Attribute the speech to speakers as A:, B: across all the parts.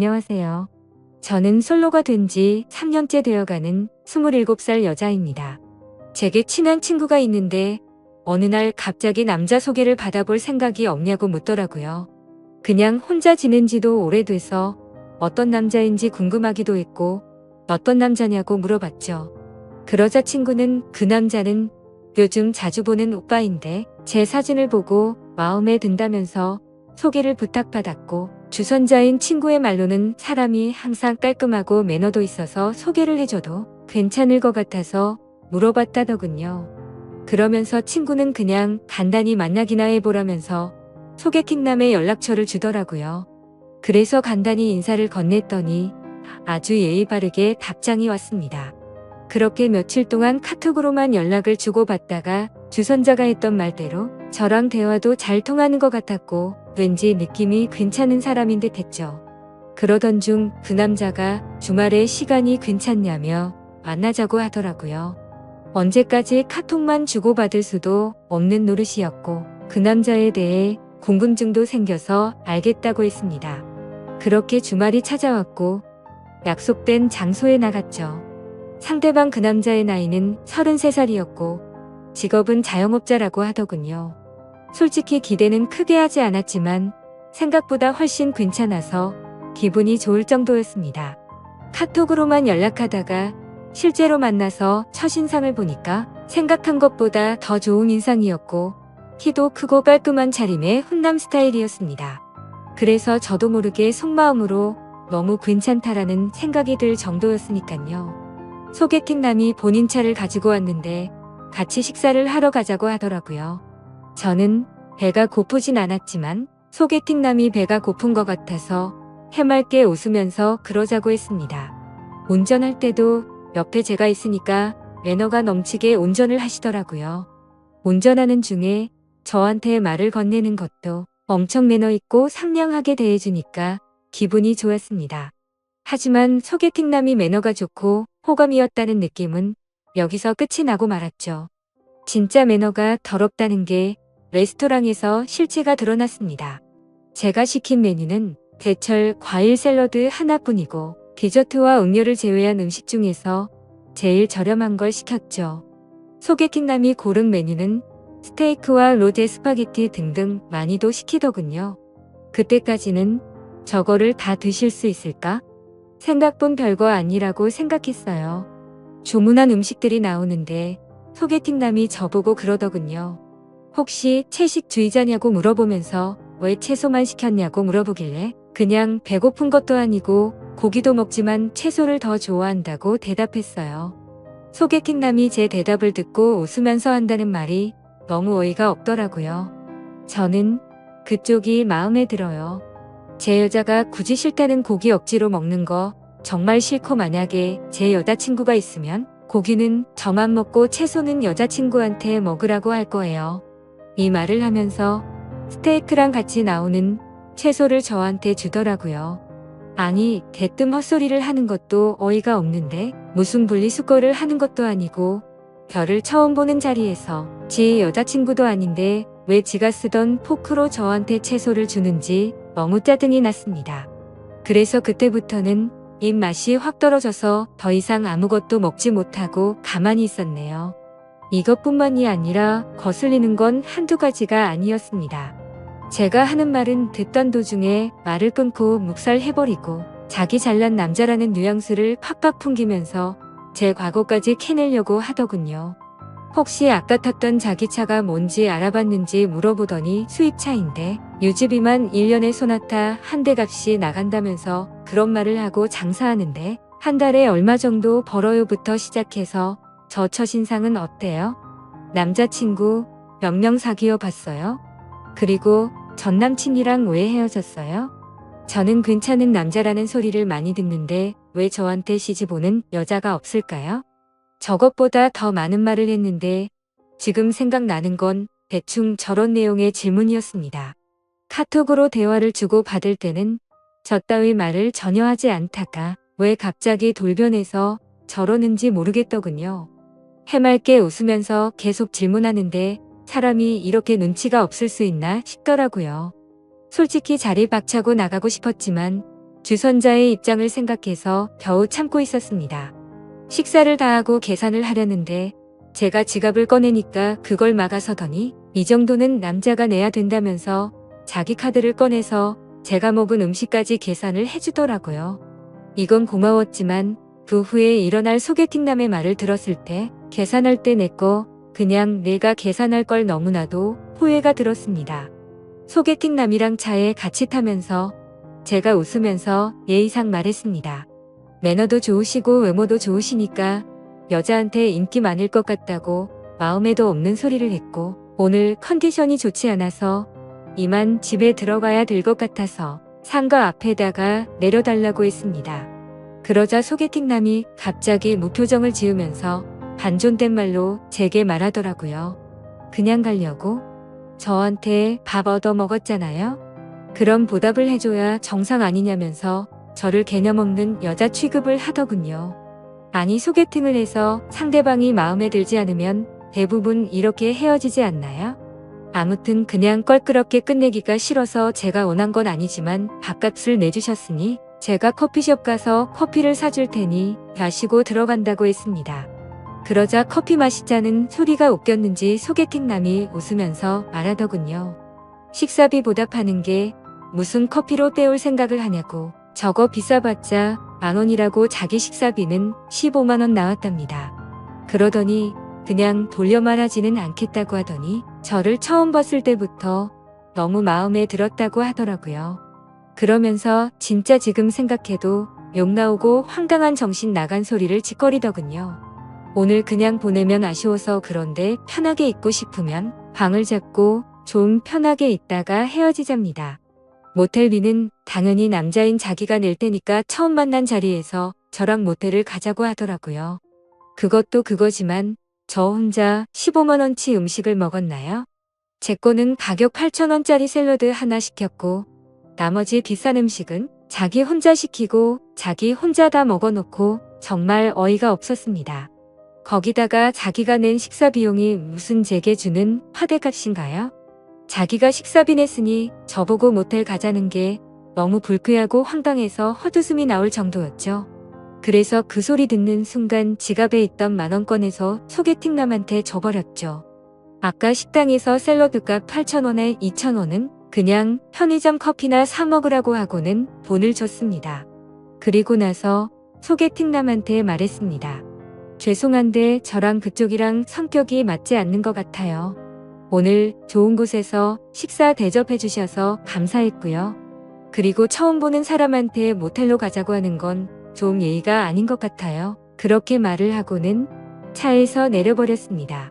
A: 안녕하세요. 저는 솔로가 된 지 3년째 되어가는 27살 여자입니다. 제게 친한 친구가 있는데 어느 날 갑자기 남자 소개를 받아볼 생각이 없냐고 묻더라고요. 그냥 혼자 지낸 지도 오래돼서 어떤 남자인지 궁금하기도 했고 어떤 남자냐고 물어봤죠. 그러자 친구는 그 남자는 요즘 자주 보는 오빠인데 제 사진을 보고 마음에 든다면서 소개를 부탁받았고 주선자인 친구의 말로는 사람이 항상 깔끔하고 매너도 있어서 소개를 해줘도 괜찮을 것 같아서 물어봤다더군요. 그러면서 친구는 그냥 간단히 만나기나 해보라면서 소개팅남의 연락처를 주더라고요. 그래서 간단히 인사를 건넸더니 아주 예의 바르게 답장이 왔습니다. 그렇게 며칠 동안 카톡으로만 연락을 주고받다가 주선자가 했던 말대로 저랑 대화도 잘 통하는 것 같았고 왠지 느낌이 괜찮은 사람인 듯 했죠. 그러던 중 그 남자가 주말에 시간이 괜찮냐며 만나자고 하더라고요. 언제까지 카톡만 주고받을 수도 없는 노릇이었고 그 남자에 대해 궁금증도 생겨서 알겠다고 했습니다. 그렇게 주말이 찾아왔고 약속된 장소에 나갔죠. 상대방 그 남자의 나이는 33살이었고 직업은 자영업자라고 하더군요. 솔직히 기대는 크게 하지 않았지만 생각보다 훨씬 괜찮아서 기분이 좋을 정도였습니다. 카톡으로만 연락하다가 실제로 만나서 첫인상을 보니까 생각한 것보다 더 좋은 인상이었고 키도 크고 깔끔한 차림의 훈남 스타일이었습니다. 그래서 저도 모르게 속마음으로 너무 괜찮다라는 생각이 들 정도였으니까요. 소개팅남이 본인 차를 가지고 왔는데 같이 식사를 하러 가자고 하더라고요. 저는 배가 고프진 않았지만 소개팅남이 배가 고픈 것 같아서 해맑게 웃으면서 그러자고 했습니다. 운전할 때도 옆에 제가 있으니까 매너가 넘치게 운전을 하시더라고요. 운전하는 중에 저한테 말을 건네는 것도 엄청 매너 있고 상냥하게 대해주니까 기분이 좋았습니다. 하지만 소개팅남이 매너가 좋고 호감이었다는 느낌은 여기서 끝이 나고 말았죠. 진짜 매너가 더럽다는 게 레스토랑에서 실체가 드러났습니다. 제가 시킨 메뉴는 대철 과일 샐러드 하나뿐이고 디저트와 음료를 제외한 음식 중에서 제일 저렴한 걸 시켰죠. 소개팅남이 고른 메뉴는 스테이크와 로제 스파게티 등등 많이도 시키더군요. 그때까지는 저거를 다 드실 수 있을까? 생각뿐 별거 아니라고 생각했어요. 주문한 음식들이 나오는데 소개팅남이 저보고 그러더군요. 혹시 채식주의자냐고 물어보면서 왜 채소만 시켰냐고 물어보길래 그냥 배고픈 것도 아니고 고기도 먹지만 채소를 더 좋아한다고 대답했어요. 소개팅남이 제 대답을 듣고 웃으면서 한다는 말이 너무 어이가 없더라고요. 저는 그쪽이 마음에 들어요. 제 여자가 굳이 싫다는 고기 억지로 먹는 거 정말 싫고 만약에 제 여자친구가 있으면 고기는 저만 먹고 채소는 여자친구한테 먹으라고 할 거예요. 이 말을 하면서 스테이크랑 같이 나오는 채소를 저한테 주더라고요. 아니, 대뜸 헛소리를 하는 것도 어이가 없는데 무슨 분리수거를 하는 것도 아니고 별을 처음 보는 자리에서 지 여자친구도 아닌데 왜 지가 쓰던 포크로 저한테 채소를 주는지 너무 짜증이 났습니다. 그래서 그때부터는 입맛이 확 떨어져서 더 이상 아무것도 먹지 못하고 가만히 있었네요. 이것뿐만이 아니라 거슬리는 건 한두 가지가 아니었습니다. 제가 하는 말은 듣던 도중에 말을 끊고 묵살해버리고 자기 잘난 남자라는 뉘앙스를 팍팍 풍기면서 제 과거까지 캐내려고 하더군요. 혹시 아까 탔던 자기 차가 뭔지 알아봤는지 물어보더니 수입차인데 유지비만 1년에 소나타 한 대 값이 나간다면서 그런 말을 하고 장사하는데 한 달에 얼마 정도 벌어요부터 시작해서 저 첫인상은 어때요? 남자친구 몇 명 사귀어 봤어요? 그리고 전 남친이랑 왜 헤어졌어요? 저는 괜찮은 남자라는 소리를 많이 듣는데 왜 저한테 시집오는 여자가 없을까요? 저것보다 더 많은 말을 했는데 지금 생각나는 건 대충 저런 내용의 질문이었습니다. 카톡으로 대화를 주고 받을 때는 저 따위 말을 전혀 하지 않다가 왜 갑자기 돌변해서 저러는지 모르겠더군요. 해맑게 웃으면서 계속 질문하는데 사람이 이렇게 눈치가 없을 수 있나 싶더라고요. 솔직히 자리 박차고 나가고 싶었지만 주선자의 입장을 생각해서 겨우 참고 있었습니다. 식사를 다 하고 계산을 하려는데 제가 지갑을 꺼내니까 그걸 막아서더니 이 정도는 남자가 내야 된다면서 자기 카드를 꺼내서 제가 먹은 음식까지 계산을 해주더라고요. 이건 고마웠지만 그 후에 일어날 소개팅남의 말을 들었을 때 계산할 때 내 거 그냥 내가 계산할 걸 너무나도 후회가 들었습니다. 소개팅남이랑 차에 같이 타면서 제가 웃으면서 예의상 말했습니다. 매너도 좋으시고 외모도 좋으시니까 여자한테 인기 많을 것 같다고 마음에도 없는 소리를 했고 오늘 컨디션이 좋지 않아서 이만 집에 들어가야 될 것 같아서 상가 앞에다가 내려달라고 했습니다. 그러자 소개팅남이 갑자기 무표정을 지으면서 반존댓 말로 제게 말하더라고요. 그냥 가려고? 저한테 밥 얻어 먹었잖아요? 그럼 보답을 해줘야 정상 아니냐면서 저를 개념 없는 여자 취급을 하더군요. 아니 소개팅을 해서 상대방이 마음에 들지 않으면 대부분 이렇게 헤어지지 않나요? 아무튼 그냥 껄끄럽게 끝내기가 싫어서 제가 원한 건 아니지만 밥값을 내주셨으니 제가 커피숍 가서 커피를 사줄 테니 마시고 들어간다고 했습니다. 그러자 커피 마시자는 소리가 웃겼는지 소개팅남이 웃으면서 말하더군요. 식사비 보답하는 게 무슨 커피로 때울 생각을 하냐고. 저거 비싸봤자 10,000원이라고 자기 식사비는 150,000원 나왔답니다. 그러더니 그냥 돌려 말하지는 않겠다고 하더니 저를 처음 봤을 때부터 너무 마음에 들었다고 하더라고요. 그러면서 진짜 지금 생각해도 욕 나오고 황당한 정신 나간 소리를 짓거리더군요. 오늘 그냥 보내면 아쉬워서 그런데 편하게 있고 싶으면 방을 잡고 좀 편하게 있다가 헤어지잡니다. 모텔비는 당연히 남자인 자기가 낼 테니까 처음 만난 자리에서 저랑 모텔을 가자고 하더라고요. 그것도 그거지만 저 혼자 150,000원치 음식을 먹었나요? 제 거는 가격 8,000원짜리 샐러드 하나 시켰고 나머지 비싼 음식은 자기 혼자 시키고 자기 혼자 다 먹어놓고 정말 어이가 없었습니다. 거기다가 자기가 낸 식사 비용이 무슨 제게 주는 화대값인가요? 자기가 식사비 냈으니 저보고 모텔 가자는 게 너무 불쾌하고 황당해서 헛웃음이 나올 정도였죠. 그래서 그 소리 듣는 순간 지갑에 있던 10,000원 꺼내서 소개팅남한테 줘버렸죠. 아까 식당에서 샐러드값 8,000원에 2,000원은 그냥 편의점 커피나 사 먹으라고 하고는 돈을 줬습니다. 그리고 나서 소개팅남한테 말했습니다. 죄송한데 저랑 그쪽이랑 성격이 맞지 않는 것 같아요. 오늘 좋은 곳에서 식사 대접해 주셔서 감사했고요. 그리고 처음 보는 사람한테 모텔로 가자고 하는 건 좀 예의가 아닌 것 같아요. 그렇게 말을 하고는 차에서 내려버렸습니다.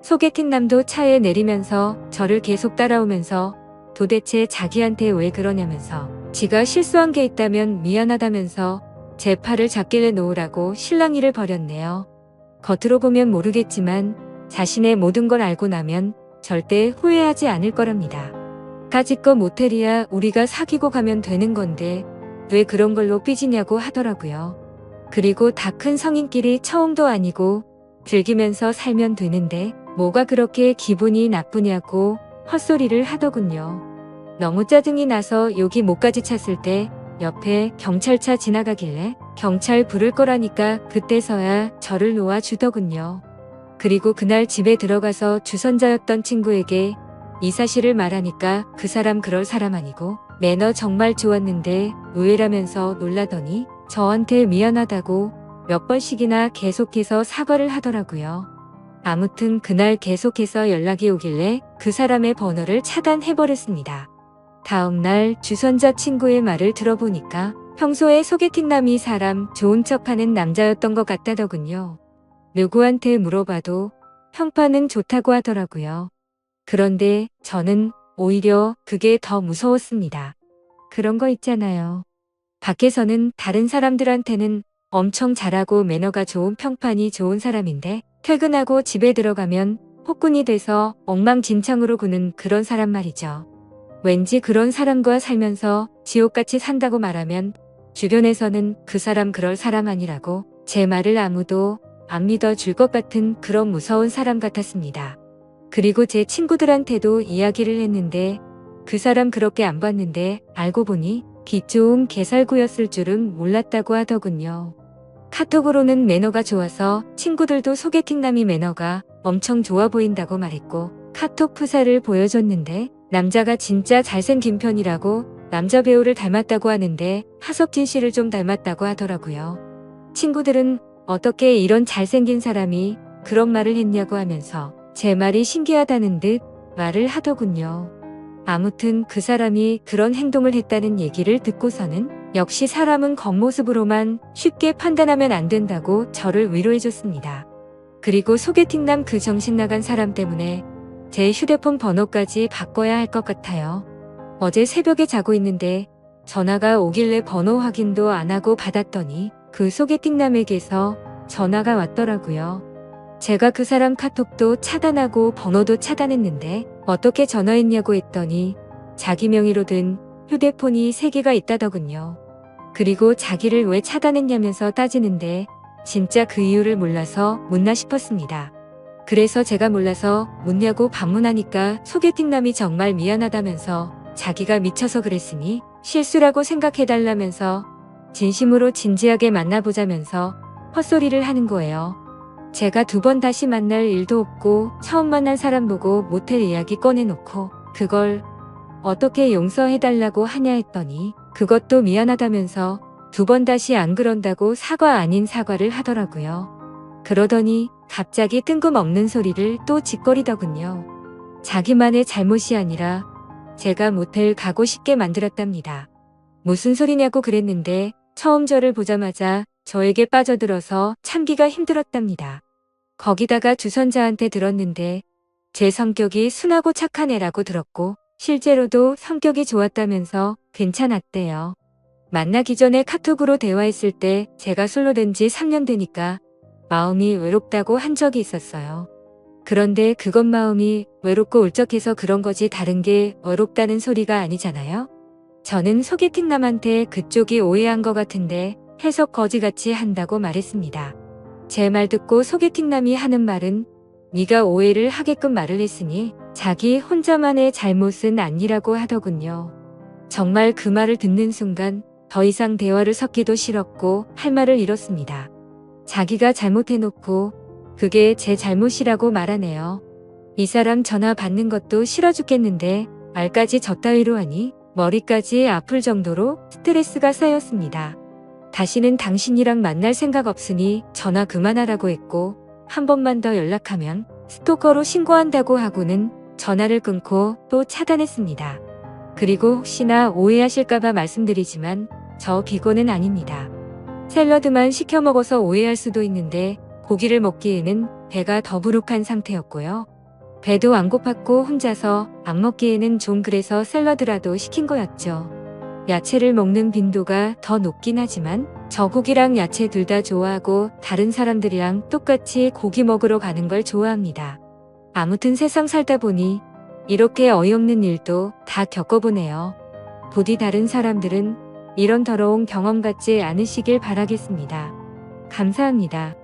A: 소개팅남도 차에 내리면서 저를 계속 따라오면서 도대체 자기한테 왜 그러냐면서 지가 실수한 게 있다면 미안하다면서 제 팔을 잡길래 놓으라고 실랑이를 벌였네요. 겉으로 보면 모르겠지만 자신의 모든 걸 알고 나면 절대 후회하지 않을 거랍니다. 까짓거 모텔이야 우리가 사귀고 가면 되는 건데 왜 그런 걸로 삐지냐고 하더라고요. 그리고 다 큰 성인끼리 처음도 아니고 즐기면서 살면 되는데 뭐가 그렇게 기분이 나쁘냐고 헛소리를 하더군요. 너무 짜증이 나서 욕이 목까지 찼을 때 옆에 경찰차 지나가길래 경찰 부를 거라니까 그때서야 저를 놓아주더군요. 그리고 그날 집에 들어가서 주선자였던 친구에게 이 사실을 말하니까 그 사람 그럴 사람 아니고 매너 정말 좋았는데 의외라면서 놀라더니 저한테 미안하다고 몇 번씩이나 계속해서 사과를 하더라고요. 아무튼 그날 계속해서 연락이 오길래 그 사람의 번호를 차단해버렸습니다. 다음날 주선자 친구의 말을 들어보니까 평소에 소개팅남이 사람 좋은 척하는 남자였던 것 같다더군요. 누구한테 물어봐도 평판은 좋다고 하더라고요. 그런데 저는 오히려 그게 더 무서웠습니다. 그런 거 있잖아요. 밖에서는 다른 사람들한테는 엄청 잘하고 매너가 좋은 평판이 좋은 사람인데 퇴근하고 집에 들어가면 폭군이 돼서 엉망진창으로 구는 그런 사람 말이죠. 왠지 그런 사람과 살면서 지옥같이 산다고 말하면 주변에서는 그 사람 그럴 사람 아니라고 제 말을 아무도 안 믿어줄 것 같은 그런 무서운 사람 같았습니다. 그리고 제 친구들한테도 이야기를 했는데 그 사람 그렇게 안 봤는데 알고 보니 빛 좋은 개살구였을 줄은 몰랐다고 하더군요. 카톡으로는 매너가 좋아서 친구들도 소개팅남이 매너가 엄청 좋아 보인다고 말했고 카톡 프사를 보여줬는데 남자가 진짜 잘생긴 편이라고 남자 배우를 닮았다고 하는데 하석진 씨를 좀 닮았다고 하더라고요. 친구들은 어떻게 이런 잘생긴 사람이 그런 말을 했냐고 하면서 제 말이 신기하다는 듯 말을 하더군요. 아무튼 그 사람이 그런 행동을 했다는 얘기를 듣고서는 역시 사람은 겉모습으로만 쉽게 판단하면 안 된다고 저를 위로해줬습니다. 그리고 소개팅남 그 정신나간 사람 때문에 제 휴대폰 번호까지 바꿔야 할 것 같아요. 어제 새벽에 자고 있는데 전화가 오길래 번호 확인도 안 하고 받았더니 그 소개팅남에게서 전화가 왔더라고요. 제가 그 사람 카톡도 차단하고 번호도 차단했는데 어떻게 전화했냐고 했더니 자기 명의로 든 휴대폰이 3개가 있다더군요. 그리고 자기를 왜 차단했냐면서 따지는데 진짜 그 이유를 몰라서 묻나 싶었습니다. 그래서 제가 몰라서 묻냐고 반문하니까 소개팅남이 정말 미안하다면서 자기가 미쳐서 그랬으니 실수라고 생각해달라면서 진심으로 진지하게 만나보자면서 헛소리를 하는 거예요. 제가 2번 다시 만날 일도 없고 처음 만난 사람 보고 모텔 이야기 꺼내놓고 그걸 어떻게 용서해달라고 하냐 했더니 그것도 미안하다면서 2번 다시 안 그런다고 사과 아닌 사과를 하더라고요. 그러더니 갑자기 뜬금없는 소리를 또 짓거리더군요. 자기만의 잘못이 아니라 제가 모텔 가고 싶게 만들었답니다. 무슨 소리냐고 그랬는데 처음 저를 보자마자 저에게 빠져들어서 참기가 힘들었답니다. 거기다가 주선자한테 들었는데 제 성격이 순하고 착한 애라고 들었고 실제로도 성격이 좋았다면서 괜찮았대요. 만나기 전에 카톡으로 대화했을 때 제가 솔로 된 지 3년 되니까 마음이 외롭다고 한 적이 있었어요. 그런데 그건 마음이 외롭고 울적해서 그런 거지 다른 게 외롭다는 소리가 아니잖아요. 저는 소개팅남한테 그쪽이 오해한 것 같은데 해석 거지같이 한다고 말했습니다. 제 말 듣고 소개팅남이 하는 말은 네가 오해를 하게끔 말을 했으니 자기 혼자만의 잘못은 아니라고 하더군요. 정말 그 말을 듣는 순간 더 이상 대화를 섞기도 싫었고 할 말을 잃었습니다. 자기가 잘못해놓고 그게 제 잘못이라고 말하네요. 이 사람 전화 받는 것도 싫어 죽겠는데 말까지 저따위로 하니 머리까지 아플 정도로 스트레스가 쌓였습니다. 다시는 당신이랑 만날 생각 없으니 전화 그만하라고 했고 한 번만 더 연락하면 스토커로 신고한다고 하고는 전화를 끊고 또 차단했습니다. 그리고 혹시나 오해하실까봐 말씀드리지만 저 비건은 아닙니다. 샐러드만 시켜 먹어서 오해할 수도 있는데 고기를 먹기에는 배가 더부룩한 상태였고요. 배도 안 고팠고 혼자서 안 먹기에는 좀 그래서 샐러드라도 시킨 거였죠. 야채를 먹는 빈도가 더 높긴 하지만 저 고기랑 야채 둘 다 좋아하고 다른 사람들이랑 똑같이 고기 먹으러 가는 걸 좋아합니다. 아무튼 세상 살다 보니 이렇게 어이없는 일도 다 겪어보네요. 부디 다른 사람들은 이런 더러운 경험 갖지 않으시길 바라겠습니다. 감사합니다.